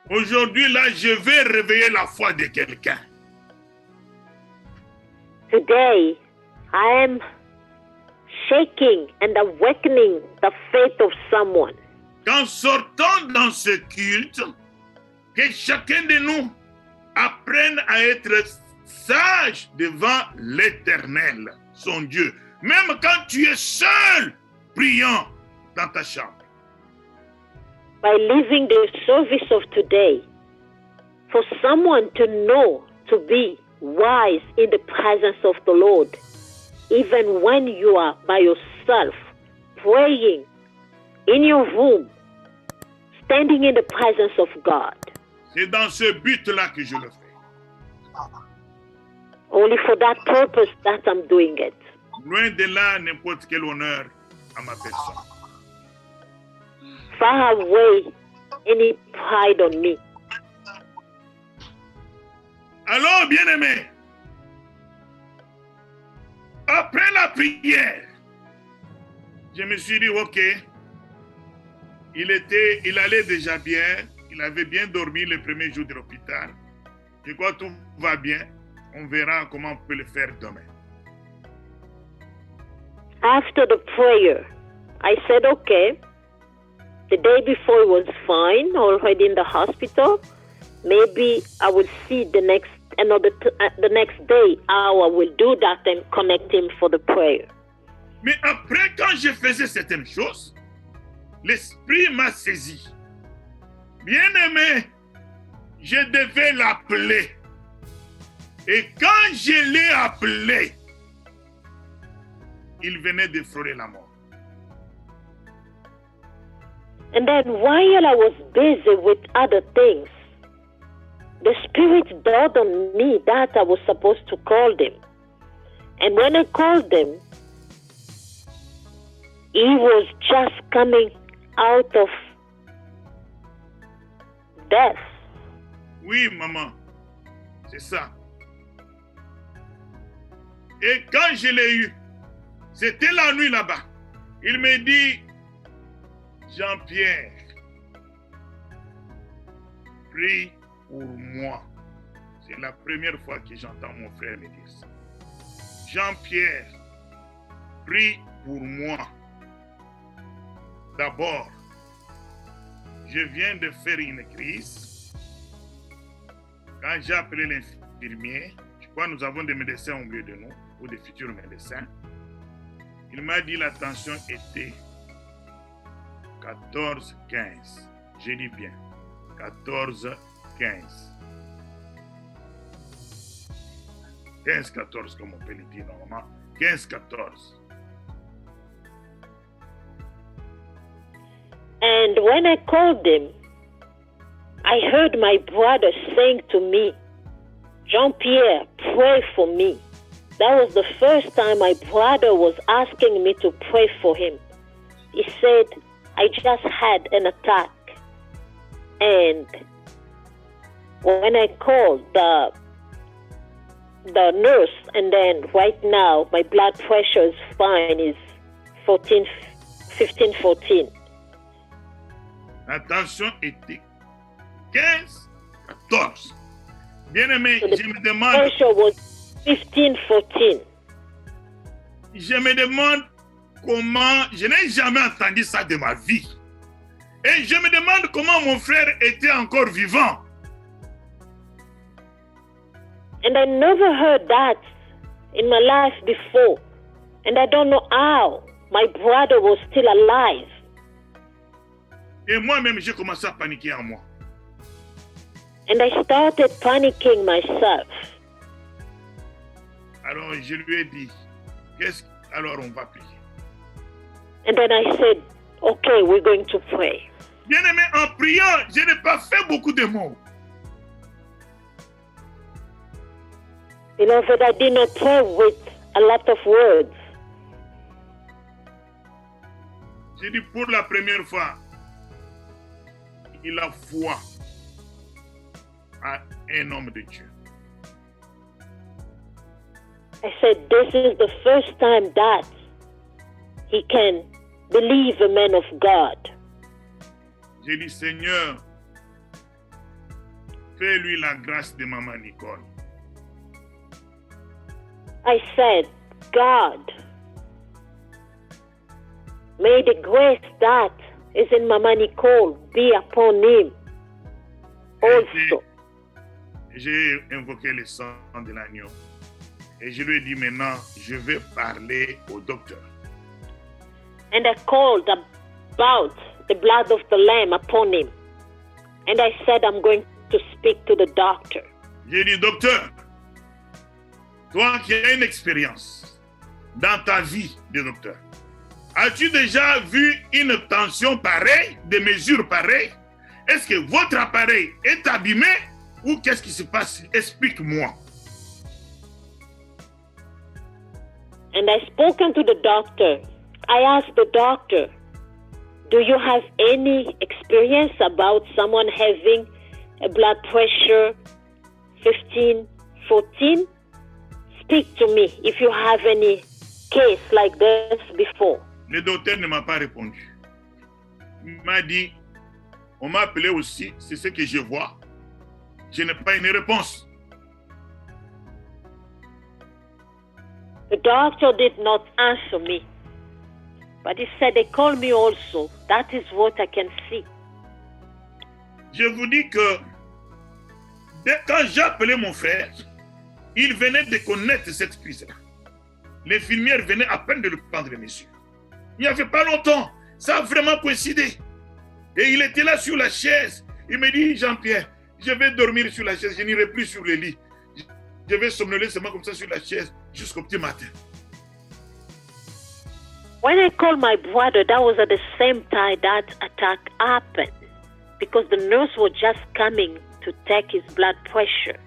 Aujourd'hui, là, je vais réveiller la foi de quelqu'un. Today, I am shaking and awakening the faith of someone. Qu'en sortant dans ce culte, que chacun de nous apprenne à être sage devant l'Éternel, son Dieu. Même quand tu es seul, priant dans ta chambre. By living the service of today, for someone to know to be wise in the presence of the Lord, even when you are by yourself, praying in your room, standing in the presence of God. C'est dans ce but-là que je le fais. Only for that purpose that I'm doing it. Loin de là, n'importe quel honneur à ma personne. Far away any pride on me. Alors, bien-aimé, après la prière, je me suis dit, ok, il allait déjà bien, il avait bien dormi le premier jour de l'hôpital. Je crois que tout va bien. On verra comment on peut le faire demain. After the prayer, I said, okay, the day before it was fine, already in the hospital. Maybe I will see the next day how I will do that and connect him for the prayer. Mais après, quand je faisais certaines choses, l'esprit m'a saisi. Bien-aimé, je devais l'appeler. Et quand je l'ai appelé, il venait de frôler la mort. And then while I was busy with other things, the Spirit dawned on me that I was supposed to call them. And when I called them, he was just coming out of death. Oui, maman, c'est ça. Et quand je l'ai eu, c'était la nuit là-bas. Il me dit, Jean-Pierre, prie pour moi. C'est la première fois que j'entends mon frère me dire ça. Jean-Pierre, prie pour moi. D'abord, je viens de faire une crise. Quand j'ai appelé l'infirmier, je crois que nous avons des médecins au milieu de nous, ou des futurs médecins, il m'a dit la tension était 14-15. Je dis bien, 14-15. 15-14 comme on peut le dire normalement. 15-14. And when I called them, I heard my brother saying to me, Jean-Pierre, pray for me. That was the first time my brother was asking me to pray for him. He said, I just had an attack. And when I called the nurse, and then right now my blood pressure is fine, is 15-14. La tension était 15-14. Bien-aimé, So je me demande... pressure was 15-14. Je me demande comment... Je n'ai jamais entendu ça de ma vie. Et je me demande comment mon frère était encore vivant. And I never heard that in my life before. And I don't know how my brother was still alive. Et moi-même, j'ai commencé à paniquer en moi. And I started panicking myself. Alors, je lui ai dit, alors on va prier. And then I said, okay, we're going to pray. Bien-aimé, en priant, je n'ai pas fait beaucoup de mots. Beloved, I did not pray with a lot of words. J'ai dit pour la première fois, il a foi à un homme de Dieu. I said, this is the first time that he can believe a man of God. J'ai dit, Seigneur, Fais-lui la grâce de Maman Nicole. I said, God, may the grace that is in Mama Nicole be upon him also. J'ai invoqué le sang de l'agneau. Et je lui ai dit maintenant, je vais parler au docteur. And I called about the blood of the lamb upon him. And I said, I'm going to speak to the doctor. J'ai dit, docteur, toi qui as une expérience dans ta vie de docteur, as-tu déjà vu une tension pareille, des mesures pareilles? Est-ce que votre appareil est abîmé ou qu'est-ce qui se passe? Explique-moi. And I spoken to the doctor. I asked the doctor, do you have any experience about someone having a blood pressure 15, 14? Speak to me if you have any case like this before. Le docteur ne m'a pas répondu. Il m'a dit, on m'a appelé aussi, c'est ce que je vois. Je n'ai pas une réponse. The doctor did not answer me. But he said, they call me also. That is what I can see. Je vous dis que quand j'ai appelé mon frère, il venait de connaître cette crise-là. L'infirmière venait à peine de le prendre les mesures. Il n'y avait pas longtemps. Ça a vraiment coïncidé. Et il était là sur la chaise. Il me dit, Jean-Pierre, je vais dormir sur la chaise. Je n'irai plus sur le lit. Je vais somnoler seulement comme ça sur la chaise jusqu'au petit matin. When I called my brother, that was at the same time that attack happened. Because the nurse was just coming to take his blood pressure.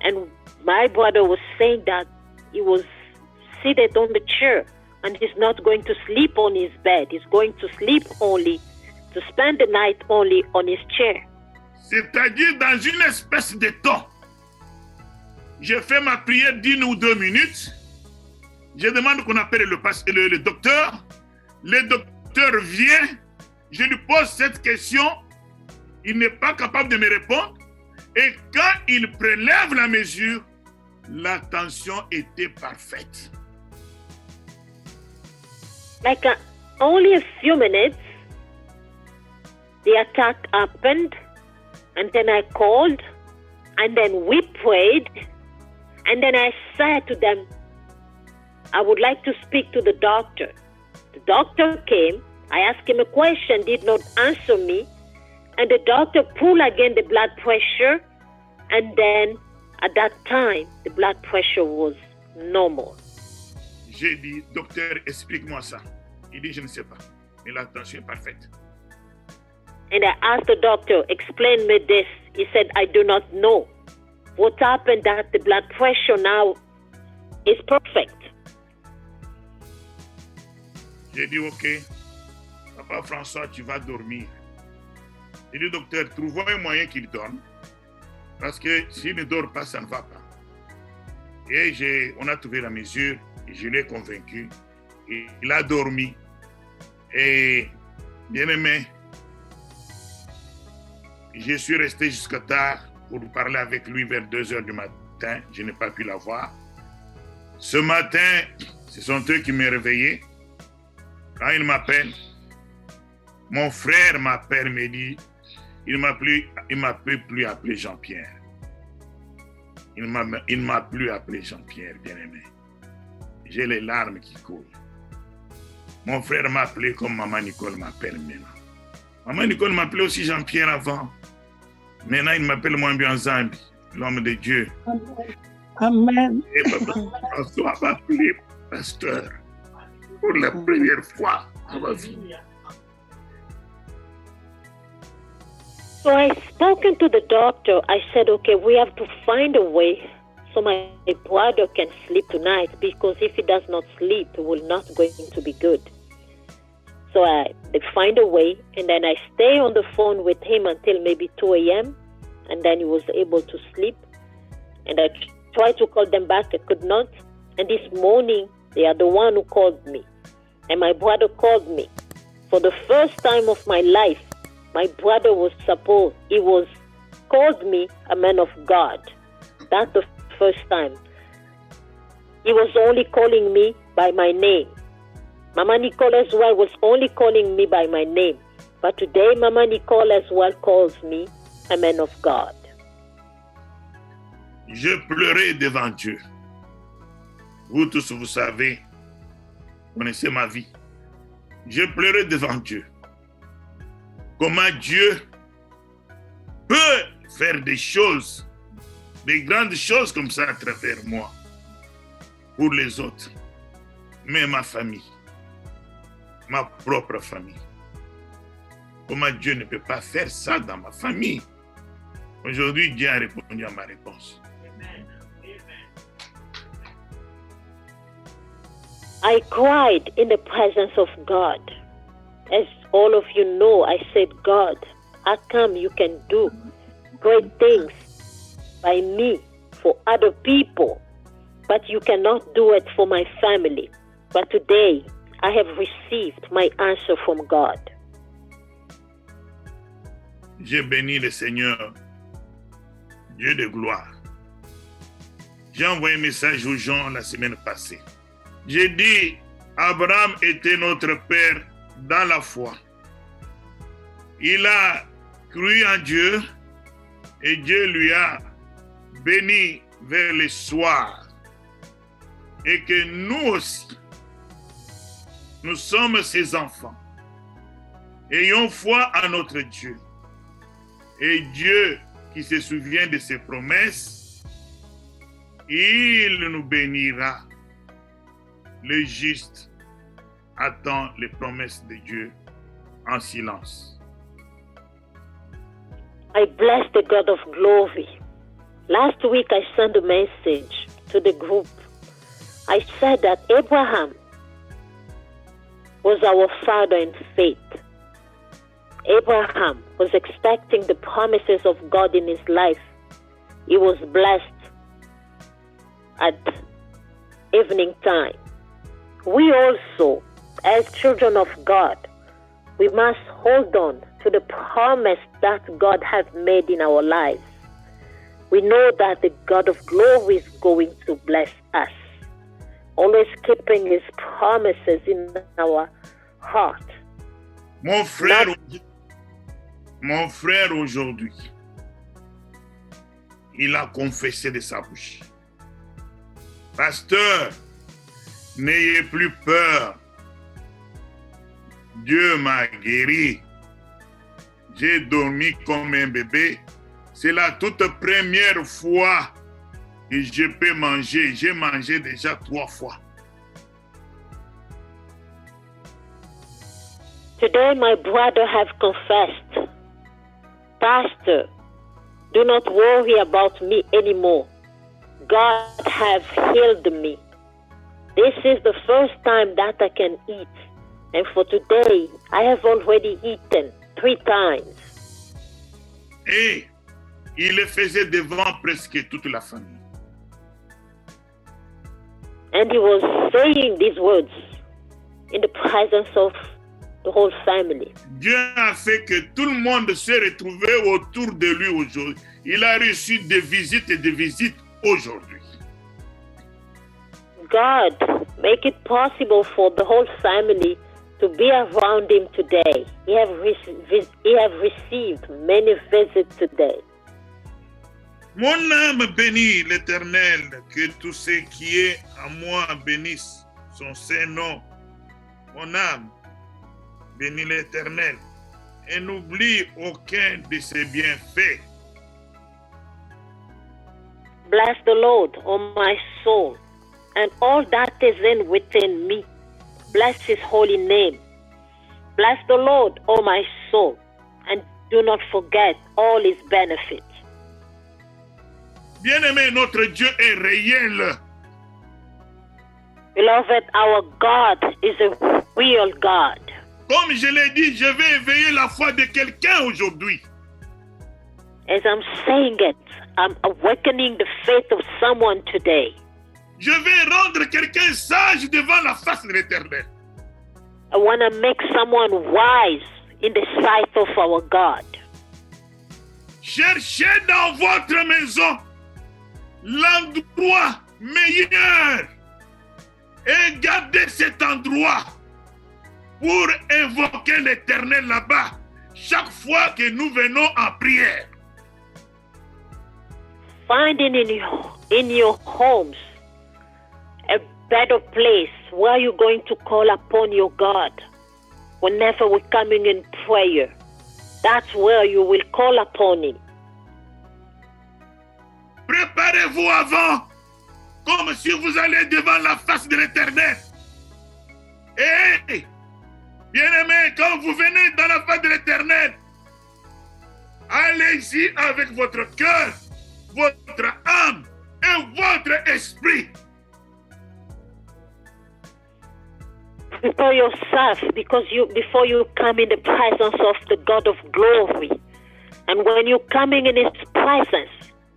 And my brother was saying that he was seated on the chair and he's not going to sleep on his bed. He's going to sleep only, to spend the night only on his chair. C'est-à-dire dans une espèce de temps. Je fais ma prière d'1 ou 2 minutes. Je demande qu'on appelle le docteur. Le docteur vient. Je lui pose cette question. Il n'est pas capable de me répondre. Et quand il prélève la mesure, la tension était parfaite. Like only a few minutes, the attack happened. And then I called. And then we prayed. And then I said to them, I would like to speak to the doctor. The doctor came. I asked him a question, did not answer me. And the doctor pulled again the blood pressure. And then at that time, the blood pressure was normal. J'ai dit, docteur, explique-moi ça. Il dit, je ne sais pas. Mais la tension est parfaite. And I asked the doctor, explain me this. He said, I do not know. What happened that the blood pressure now is perfect. J'ai dit, OK, Papa François, tu vas dormir. J'ai dit, docteur, trouvons un moyen qu'il dorme. Parce que s'il ne dort pas, ça ne va pas. Et on a trouvé la mesure, et je l'ai convaincu. Il a dormi. Et bien aimé, je suis resté jusqu'à tard pour parler avec lui vers 2h du matin. Je n'ai pas pu la voir. Ce matin, ce sont eux qui m'ont réveillé. Quand ils m'appellent, mon frère m'appelle, me dit, il ne m'a plus appelé Jean-Pierre. Il ne m'a plus appelé Jean-Pierre, bien-aimé. J'ai les larmes qui coulent. Mon frère m'a appelé comme Maman Nicole m'appelle maintenant. Maman Nicole m'appelait aussi Jean-Pierre avant. Maintenant, il m'appelle moins bien Zambi, l'homme de Dieu. Amen. Et Papa François m'a appelé pasteur pour la première fois dans ma vie. So I spoken to the doctor. I said, okay, we have to find a way so my brother can sleep tonight, because if he does not sleep, it will not going to be good. So they find a way, and then I stay on the phone with him until maybe 2 a.m., and then he was able to sleep. And I tried to call them back. I could not. And this morning, they are the one who called me. And my brother called me. For the first time of my life, my brother was called me a man of God. That's the first time. He was only calling me by my name. Mama Nicole as well was only calling me by my name. But today, Mama Nicole as well calls me a man of God. Je pleurais devant Dieu. Vous tous, vous savez, connaissez ma vie. Je pleurais devant Dieu. Comment Dieu peut faire des choses, des grandes choses comme ça à travers moi, pour les autres, mais ma famille, ma propre famille. Comment Dieu ne peut pas faire ça dans ma famille? Aujourd'hui, Dieu a répondu à ma réponse. I cried in the presence of God. As all of you know, I said, God, how come you can do great things by me for other people, but you cannot do it for my family? But today, I have received my answer from God. J'ai béni le Seigneur, Dieu de gloire. J'ai envoyé un message aux gens la semaine passée. J'ai dit, Abraham était notre père dans la foi. Il a cru en Dieu et Dieu lui a béni vers le soir. Et que nous aussi, nous sommes ses enfants. Ayons foi en notre Dieu. Et Dieu qui se souvient de ses promesses, il nous bénira. Le juste attend les promesses de Dieu en silence. I bless the God of glory. Last week I sent a message to the group. I said that Abraham was our father in faith. Abraham was expecting the promises of God in his life. He was blessed at evening time. We also, as children of God, we must hold on to the promise that God has made in our lives. We know that the God of glory is going to bless us, always keeping his promises in our heart. Mon frère aujourd'hui, il a confessé de sa bouche. Pasteur, n'ayez plus peur. Dieu m'a guéri. J'ai dormi comme un bébé. C'est la toute première fois que je peux manger. J'ai mangé déjà 3 fois. Today my brother have confessed, Pastor, do not worry about me anymore. God have healed me. This is the first time that I can eat. And for today, I have already eaten 3 times. Et il le faisait devant presque toute la famille. And he was saying these words in the presence of the whole family. Dieu a fait que tout le monde s'est retrouvé autour de lui aujourd'hui. Il a reçu des visites et des visites aujourd'hui. God make it possible for the whole family to be around him today. He have received many visits today. Mon âme bénit l'Éternel, que tout ce qui est à moi bénisse son Saint-Nom. Mon âme bénit l'Éternel et n'oublie aucun de ses bienfaits. Bless the Lord, O my soul, and all that is in within me. Bless his holy name. Bless the Lord, O my soul, and do not forget all his benefits. Bien-aimé, notre Dieu est réel. Beloved, our God is a real God. Comme je l'ai dit, je vais éveiller la foi de quelqu'un aujourd'hui. As I'm saying it, I'm awakening the faith of someone today. Je vais rendre quelqu'un sage devant la face de l'Éternel. I want to make someone wise in the sight of our God. Cherchez dans votre maison l'endroit meilleur et gardez cet endroit pour invoquer l'Éternel là-bas chaque fois que nous venons en prière. Finding in your homes a better place where you're going to call upon your God whenever we're coming in prayer. That's where you will call upon Him. Préparez-vous avant, comme si vous allez devant la face de l'Éternel. Et, bien-aimés, quand vous venez dans la face de l'Éternel, allez-y avec votre cœur, votre âme et votre esprit. Prepare yourself before you come in the presence of the God of glory. And when you're coming in His presence,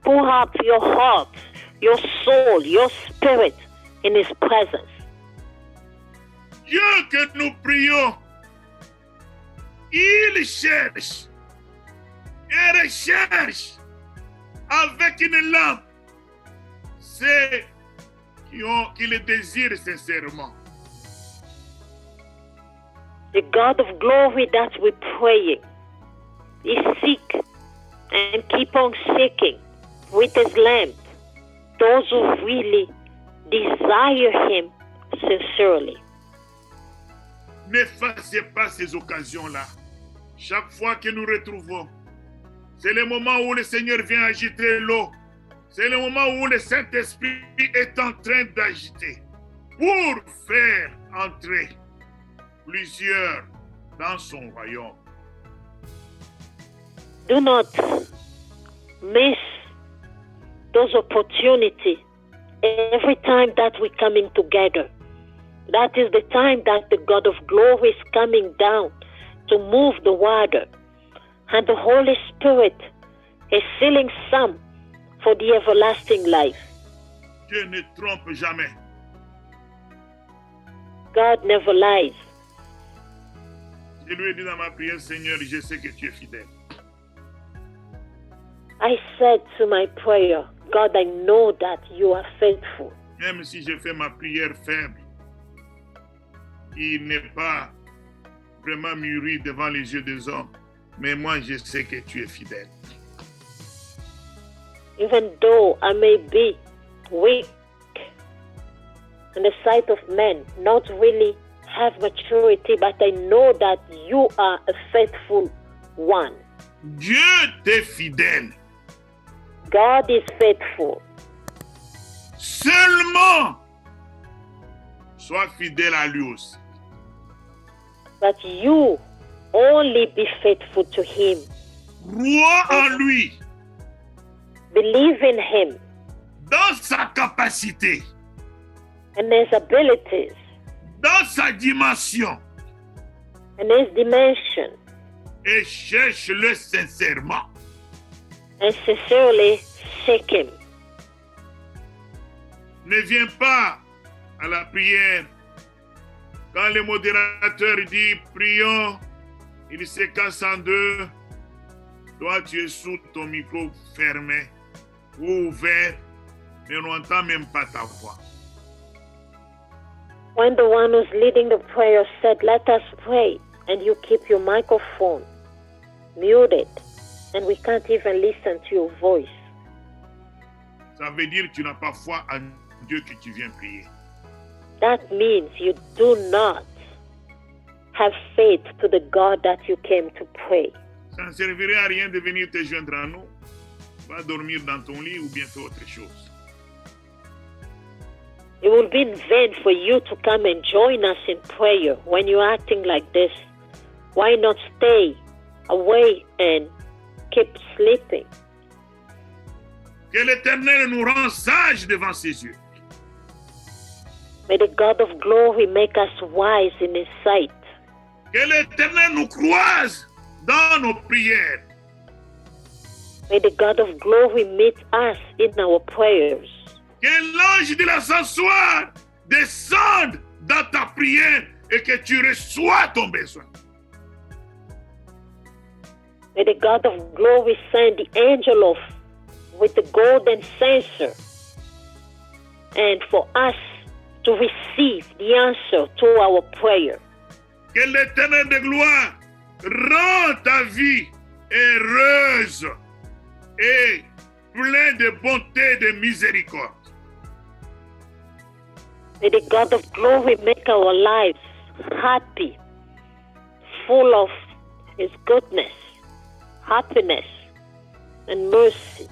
pour up your heart, your soul, your spirit in His presence. Dieu que nous prions, il cherche et recherche avec une lampe ceux qui le désirent sincèrement. The God of glory that we're praying, He seek and keep on seeking with His lamp those who really desire Him sincerely. N'effacez pas ces occasions-là. Chaque fois que nous retrouvons, c'est le moment où le Seigneur vient agiter l'eau. C'est le moment où le Saint-Esprit est en train d'agiter pour faire entrer plusieurs dans son royaume. Do not miss those opportunities every time that we're coming together. That is the time that the God of glory is coming down to move the water. And the Holy Spirit is sealing some for the everlasting life. Dieu ne trompe jamais. God never lies. Je lui ai dit dans ma prière, Seigneur, je sais que tu es fidèle. I said to my prayer, God, I know that you are faithful. Même si je fais ma prière faible, qui n'est pas vraiment mûrie devant les yeux des hommes, mais moi je sais que tu es fidèle. Even though I may be weak in the sight of men, not really have maturity, but I know that you are a faithful one. Dieu t'est fidèle. God is faithful. Seulement, sois fidèle à lui aussi. But you only be faithful to Him. Crois en lui, Believe in Him dans sa capacité, and His abilities dans sa dimension, and His dimension, et cherche-le sincèrement. and sincerely seek Him. Ne viens pas à la prière quand le modérateur dit prions, il se casse en deux. Toi, tu es sous ton micro fermé ou ouvert, mais on n'entend même pas ta voix. When the one who's leading the prayer said, "Let us pray," and you keep your microphone muted, and we can't even listen to your voice. Ça veut dire que tu n'as pas foi en Dieu que tu viens prier. That means you do not have faith to the God that you came to pray. Ça ne servirait à rien de venir te joindre à nous. Va dormir dans ton lit ou bien faire autre chose. It will be in vain for you to come and join us in prayer when you're acting like this. Why not stay away and keep sleeping? Que l'Éternel nous rende sages devant ses yeux. May the God of glory make us wise in His sight. Que l'Éternel nous croise dans nos prières. May the God of glory meet us in our prayers. Que l'ange de l'ascensoir descende dans ta prière et que tu reçois ton besoin. May the God of glory send the angel with the golden censer, and for us to receive the answer to our prayer. Que l'Éternel de gloire rend ta vie heureuse et pleine de bonté et de miséricorde. May the God of glory make our lives happy, full of His goodness, happiness, and mercy.